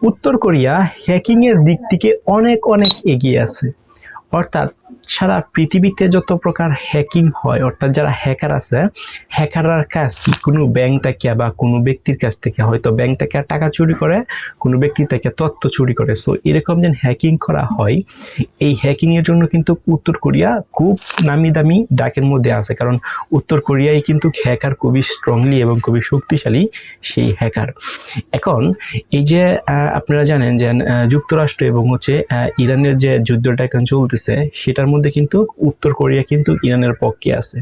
উত্তর কোরিয়া হ্যাকিংয়ের দিক থেকে অনেক অনেক এগিয়ে আছে। অর্থাৎ সারা পৃথিবীতে যত প্রকার হ্যাকিং হয়, অর্থাৎ যারা হ্যাকার আছে, হ্যাকাররা কাজ কি কোনো ব্যাংক থেকে বা কোনো ব্যক্তির কাছ থেকে, হয়তো ব্যাংক থেকে টাকা চুরি করে, কোনো ব্যক্তি থেকে তথ্য চুরি করে। সো এরকম যে হ্যাকিং করা হয়, এই হ্যাকিংয়ের জন্য কিন্তু উত্তর কোরিয়া খুব নামি দামি ডাকের মধ্যে আছে। কারণ উত্তর কোরিয়ায় কিন্তু হ্যাকার খুবই স্ট্রংলি এবং খুবই শক্তিশালী সেই হ্যাকার। এখন এই যে আপনারা জানেন যে যুক্তরাষ্ট্র এবং ইরানের যে যুদ্ধটা এখন চলতেছে, সেটার মধ্যে কিন্তু উত্তর কোরিয়া কিন্তু ইরানের পক্ষে আছে।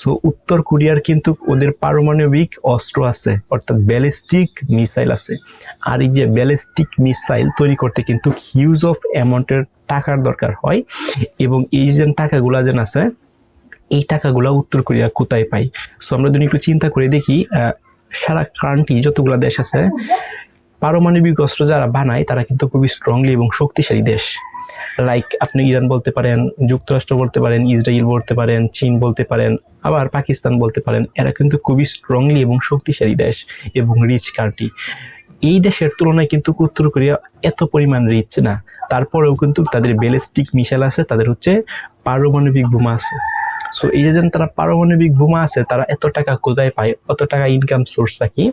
সো উত্তর কোরিয়ার কিন্তু ওদের পারমাণবিক অস্ত্র আছে, অর্থাৎ ব্যালিস্টিক মিসাইল আছে। আর এই যে ব্যালিস্টিক মিসাইল তৈরি করতে কিন্তু হিউজ অফ অ্যামাউন্টের টাকার দরকার হয়। এবং এই যে টাকাগুলা যেন আছে, এই টাকাগুলা উত্তর কোরিয়া কোথায় পায়? সো আমরা যদি একটু চিন্তা করে দেখি, সারা কান্ট্রি যতগুলো দেশ আছে, পারমাণবিক অস্ত্র যারা বানায় তারা কিন্তু খুবই স্ট্রংলি এবং শক্তিশালী দেশ। লাইক আপনি ইরান বলতে পারেন, যুক্তরাষ্ট্র বলতে পারেন, ইসরায়েল বলতে পারেন, চীন বলতে পারেন, আবার পাকিস্তান বলতে পারেন। এরা কিন্তু খুবই স্ট্রংলি এবং শক্তিশালী দেশ এবং রিচ কান্ট্রি। এই দেশের তুলনায় কিন্তু উত্তর কোরিয়া এত পরিমাণ রিচ না, তারপরেও কিন্তু তাদের ব্যালিস্টিক মিসাইল আছে, তাদের পারমাণবিক বোমা আছে। সো এই যে তারা পারমাণবিক বোমা আছে, তারা এত টাকা কোথায় পায়? অত টাকা ইনকাম সোর্সটা কি?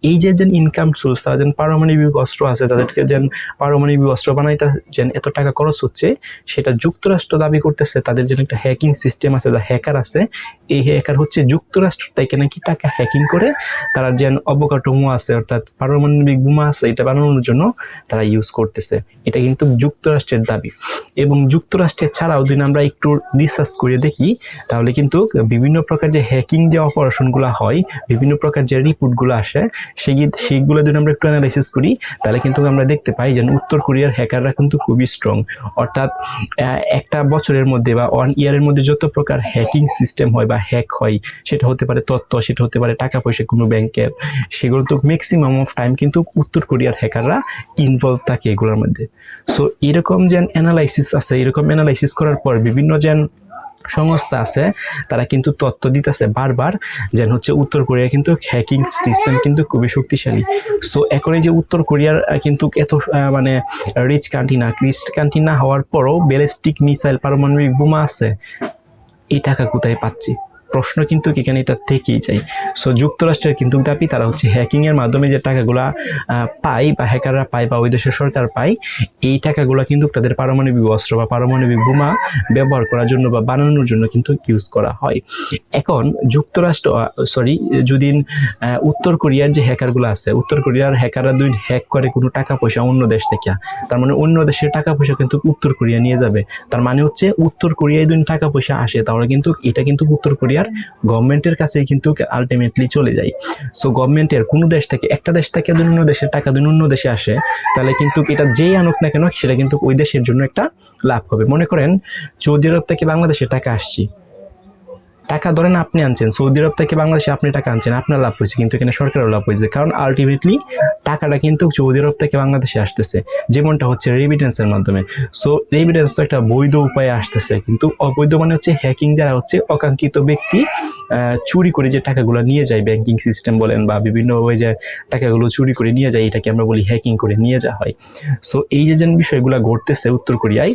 এই যে ইনকাম সোর্স, তারা যেন পারমাণবিক অস্ত্র আছে, তাদেরকে যেন পারমাণবিক অস্ত্র বানাইতে যেন এত টাকা খরচ হচ্ছে, সেটা যুক্তরাষ্ট্র দাবি করতেছে। তাদের যেন একটা হ্যাকিং সিস্টেম আছে, যা হ্যাকার আছে, এই হ্যাকার যুক্তরাষ্ট্র থেকে নাকি টাকা হ্যাকিং করে তারা যেন অবকাঠামো আছে, অর্থাৎ পারমাণবিক বোমা আছে, এটা বানানোর জন্য তারা ইউজ করতেছে। এটা কিন্তু যুক্তরাষ্ট্রের দাবি। এবং যুক্তরাষ্ট্রের ছাড়াও যদি আমরা একটু রিসার্চ করে দেখি, তাহলে কিন্তু বিভিন্ন প্রকার যে হ্যাকিং যে অপারেশনগুলো হয়, বিভিন্ন প্রকার যে রিপোর্টগুলো আসে, সেইগুলো যদি আমরা একটু অ্যানালাইসিস করি, তাহলে কিন্তু আমরা দেখতে পাই যে উত্তর কোরিয়ার হ্যাকাররা কিন্তু খুবই স্ট্রং। অর্থাৎ একটা বছরের মধ্যে বা 1 ইয়ারের মধ্যে যত প্রকার হ্যাকিং সিস্টেম হয় বা হ্যাক হয়, সেটা হতে পারে তথ্য, সেটা হতে পারে টাকা পয়সা কোনো ব্যাংকের, সেগুলো তো ম্যাক্সিমাম অফ টাইম কিন্তু উত্তর কোরিয়ার হ্যাকাররা ইনভলভ থাকে এগুলোর মধ্যে। সো এরকম যেন অ্যানালাইসিস আছে, এরকম অ্যানালাইসিস করার পর বিভিন্ন সংস্থা আছে, তারা কিন্তু তথ্য দিতেছে বারবার যেন উত্তর কোরিয়া কিন্তু হ্যাকিং সিস্টেম কিন্তু খুবই শক্তিশালী। সো এখন এই যে উত্তর কোরিয়ার কিন্তু এত রিচ কান্ট্রি না হওয়ার পরও ব্যালিস্টিক মিসাইল, পারমাণবিক বোমা আছে, এই টাকা কোথায় পাচ্ছে? প্রশ্ন কিন্তু এখানে এটা থেকেই যায়। সো যুক্তরাষ্ট্রের কিন্তু দাবি, তারা হ্যাকিংয়ের মাধ্যমে যে টাকাগুলা পায় বা হ্যাকাররা পায় বা ওই দেশের সরকার পায়, এই টাকাগুলা কিন্তু তাদের পারমাণবিক অস্ত্র বা পারমাণবিক বোমা ব্যবহার করার জন্য বা বানানোর জন্য কিন্তু ইউজ করা হয়। এখন যদি উত্তর কোরিয়ার যে হ্যাকারগুলো আছে, উত্তর কোরিয়ার হ্যাকাররা হ্যাক করে কোনো টাকা পয়সা অন্য দেশ থেকে, তার মানে অন্য দেশের টাকা পয়সা কিন্তু উত্তর কোরিয়া নিয়ে যাবে। তার মানে উত্তর কোরিয়ায় টাকা পয়সা আসে, তাহলে কিন্তু এটা কিন্তু উত্তর কোরিয়ার গভর্নমেন্টের কাছে কিন্তু আলটিমেটলি চলে যায়। সো গভর্নমেন্টের কোনো দেশ থেকে, একটা দেশ থেকে অন্য দেশের টাকা অন্য দেশে আসে, তাহলে কিন্তু এটা যেই আনুক না কেন, সেটা কিন্তু ওই দেশের জন্য একটা লাভ হবে। মনে করেন সৌদি আরব থেকে বাংলাদেশে টাকা আসছে, টাকা ধরেন আপনি আনছেন, সৌদি আরব থেকে বাংলাদেশে আপনি টাকা আনছেন, আপনার লাভ হয়েছে, কিন্তু এখানে সরকারের লাভ হয়েছে। কারণ আলটিমেটলি টাকাটা কিন্তু সৌদি আরব থেকে বাংলাদেশে আসতেছে, যেমনটা রেমিটেন্সের মাধ্যমে। সো রেমিটেন্স তো একটা বৈধ উপায়ে আসতেছে, কিন্তু অবৈধ মানে হ্যাকিং, যারা অকাঙ্ক্ষিত ব্যক্তি চুরি করে যে টাকাগুলো নিয়ে যায়, ব্যাংকিং সিস্টেম বলেন বা বিভিন্ন ওই যে টাকাগুলো চুরি করে নিয়ে যায়, এটাকে আমরা বলি হ্যাকিং করে নিয়ে যাওয়া হয়। সো এই যে বিষয়গুলো ঘটতেছে উত্তর কোরিয়ায়,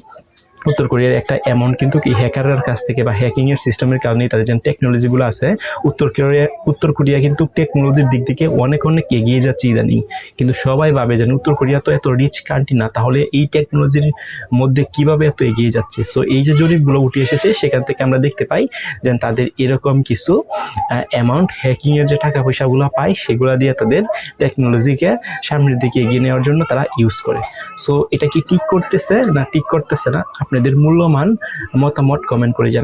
উত্তর কোরিয়ার একটা অ্যামাউন্ট কিন্তু কি হ্যাকারের কাছ থেকে বা হ্যাকিংয়ের সিস্টেমের কারণে তাদের যে টেকনোলজিগুলো আছে, উত্তর কোরিয়া কিন্তু টেকনোলজির দিক থেকে অনেক অনেক এগিয়ে যাচ্ছে ইদানিং। কিন্তু সবাই ভাবে যে উত্তর কোরিয়া তো এত রিচ কান্ট্রি না, তাহলে এই টেকনোলজির মধ্যে কিভাবে এত এগিয়ে যাচ্ছে? সো এই যে জরিপগুলো উঠে এসেছে, সেখান থেকে আমরা দেখতে পাই যে তাদের এরকম কিছু অ্যামাউন্ট হ্যাকিংয়ের যে টাকা পয়সাগুলো পায়, সেগুলো দিয়ে তাদের টেকনোলজিকে সামনের দিকে এগিয়ে নেওয়ার জন্য তারা ইউজ করে। সো এটা কি ঠিক করতেছে না ঠিক করতেছে না? আপনাদের মূল্যবান মতামত কমেন্ট করে জানান।